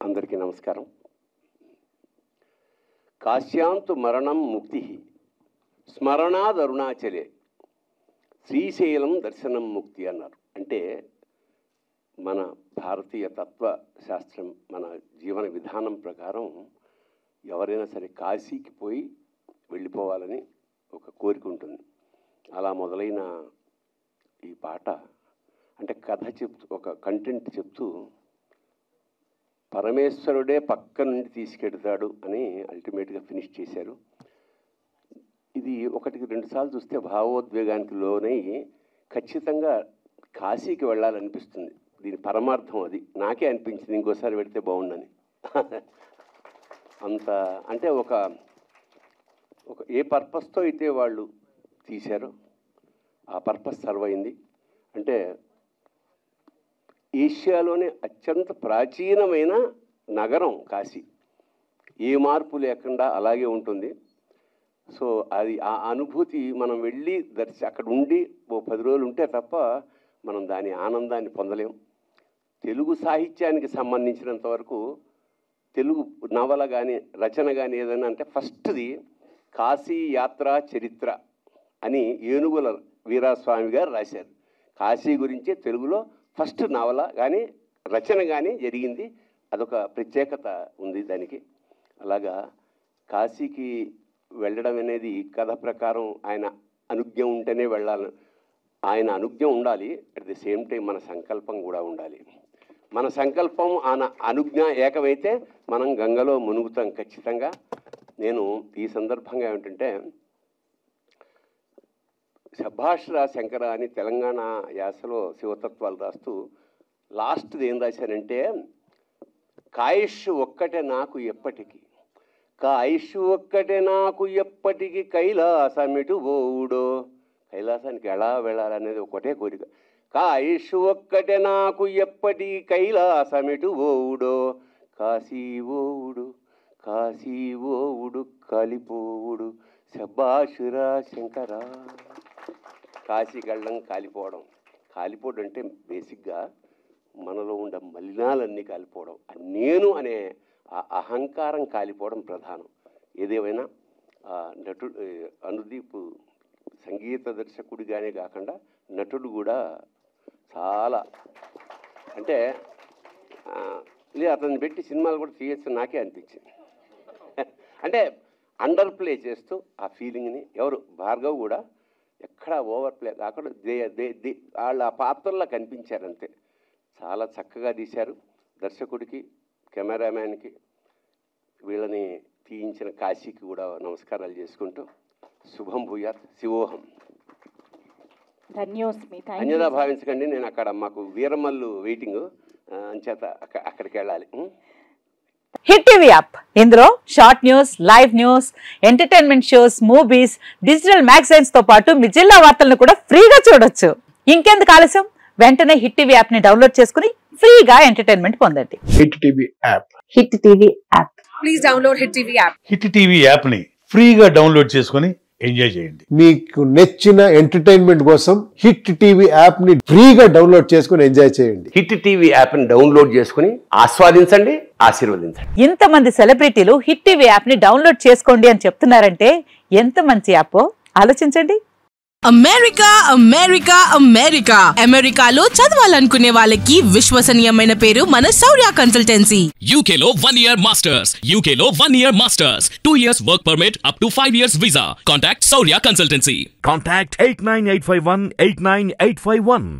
అందరికీ నమస్కారం. కాశ్యాంతు మరణం ముక్తి స్మరణాదరుణాచలే శ్రీశైలం దర్శనం ముక్తి అన్నారు. అంటే మన భారతీయ తత్వశాస్త్రం, మన జీవన విధానం ప్రకారం ఎవరైనా సరే కాశీకి పోయి వెళ్ళిపోవాలని ఒక కోరిక ఉంటుంది. అలా మొదలైన ఈ పాట అంటే కథ చెప్తూ, ఒక కంటెంట్ చెప్తూ పరమేశ్వరుడే పక్క నుండి తీసుకెడతాడు అని అల్టిమేట్గా ఫినిష్ చేశారు. ఇది ఒకటికి రెండు సార్లు చూస్తే భావోద్వేగానికి లోనై ఖచ్చితంగా కాశీకి వెళ్ళాలనిపిస్తుంది. దీని పరమార్థం అది. నాకే అనిపించింది ఇంకోసారి పెడితే బాగుండని. అంత అంటే ఒక ఏ పర్పస్తో అయితే వాళ్ళు తీశారో ఆ పర్పస్ సర్వ్ అయింది. అంటే ఏషియాలోనే అత్యంత ప్రాచీనమైన నగరం కాశీ, ఏ మార్పు లేకుండా అలాగే ఉంటుంది. సో అది ఆ అనుభూతి మనం వెళ్ళి అక్కడ ఉండి ఓ 10 రోజులు ఉంటే తప్ప మనం దాని ఆనందాన్ని పొందలేం. తెలుగు సాహిత్యానికి సంబంధించినంత వరకు తెలుగు నవల కానీ రచన కానీ ఏదైనా అంటే ఫస్ట్ది కాశీ యాత్రా చరిత్ర అని ఏనుగుల వీరాస్వామి గారు రాశారు. కాశీ గురించే తెలుగులో ఫస్ట్ నవల కానీ రచన కానీ జరిగింది. అదొక ప్రత్యేకత ఉంది దానికి. అలాగా కాశీకి వెళ్ళడం అనేది కథ ప్రకారం ఆయన అనుజ్ఞ ఉంటేనే వెళ్ళాలి. ఆయన అనుజ్ఞ ఉండాలి, అట్ ది సేమ్ టైం మన సంకల్పం కూడా ఉండాలి. మన సంకల్పం ఆయన అనుజ్ఞ ఏకమైతే మనం గంగలో మునుగుతాం ఖచ్చితంగా. నేను ఈ సందర్భంగా ఏమిటంటే శభాష్రా శంకర అని తెలంగాణ యాసలో శివతత్వాలు రాస్తూ లాస్ట్ది ఏం రాశారంటే, కాయుష్ ఒక్కటే నాకు ఎప్పటికీ, కాయుష్ ఒక్కటే నాకు ఎప్పటికీ, కైలాసమిటు ఓవుడో. కైలాసానికి ఎలా వెళ్ళాలనేది ఒకటే కోరిక. కాయుష్ ఒక్కటే నాకు ఎప్పటికీ, కైలాసమిటు ఓవుడో. కాశీ ఓవుడు కాశీ ఓవుడు కాలిపోవుడు శభాష్రా శంకర. కాశీకి వెళ్ళడం కాలిపోవడం. కాలిపోవడం అంటే బేసిక్గా మనలో ఉండే మలినాలన్నీ కాలిపోవడం, నేను అనే ఆ అహంకారం కాలిపోవడం ప్రధానం. ఏదేమైనా నటుడు అనుదీప్ సంగీత దర్శకుడిగానే కాకుండా నటుడు కూడా చాలా అంటే అతన్ని పెట్టి సినిమాలు కూడా తీయచ్చు నాకే అనిపించింది. అంటే అండర్ ప్లే చేస్తూ ఆ ఫీలింగ్ని ఎవరు భార్గవ్ కూడా ఎక్కడ ఓవర్ ప్లే కాకుండా వాళ్ళ ఆ పాత్రల్లో కనిపించారంతే. చాలా చక్కగా తీశారు. దర్శకుడికి, కెమెరామ్యాన్కి, వీళ్ళని తీయించిన కాశీకి కూడా నమస్కారాలు చేసుకుంటూ శుభం భూయాత్. శివోహం. ధన్యదా భావించకండి. నేను అక్కడ మాకు వీరమల్లు వెయిటింగ్ అంచేత అక్కడికి వెళ్ళాలి. హిట్ టీవీ యాప్, ఇందులో short news, live news, entertainment shows, movies, digital magazines తో పాటు మీ జిల్లా వార్తలను కూడా ఫ్రీగా చూడొచ్చు. ఇంకెందుకు ఆలస్యం, వెంటనే హిట్ టీవీ యాప్ ని డౌన్లోడ్ చేసుకుని ఫ్రీగా ఎంటర్టైన్మెంట్ పొందండి. Hit TV app. Hit TV app. Please download hit TV app. Hit TV app ని ఫ్రీగా డౌన్లోడ్ చేసుకుని ఎంజాయ్ చేయండి. మీకు నచ్చిన ఎంటర్టైన్మెంట్ కోసం హిట్ టీవీ యాప్ ని ఫ్రీగా డౌన్లోడ్ చేసుకుని ఎంజాయ్ చేయండి. హిట్ టీవీ యాప్ని డౌన్లోడ్ చేసుకుని ఆస్వాదించండి, ఆశీర్వదించండి. ఇంతమంది సెలబ్రిటీలు హిట్ టీవీ యాప్ ని డౌన్లోడ్ చేసుకోండి అని చెప్తున్నారంటే ఎంత మంచి యాప్ ఆలోచించండి. అమెరికా అమెరికా అమెరికా అమెరికాలో చదవాలనుకునే వాళ్ళకి విశ్వసనీయమైన పేరు మన శౌర్య కన్సల్టెన్సీ. UK లో 1 year masters, UK లో 1 year masters, 2 years work permit up to 5 years visa. Contact Saurya Consultancy. Contact 89851 89851.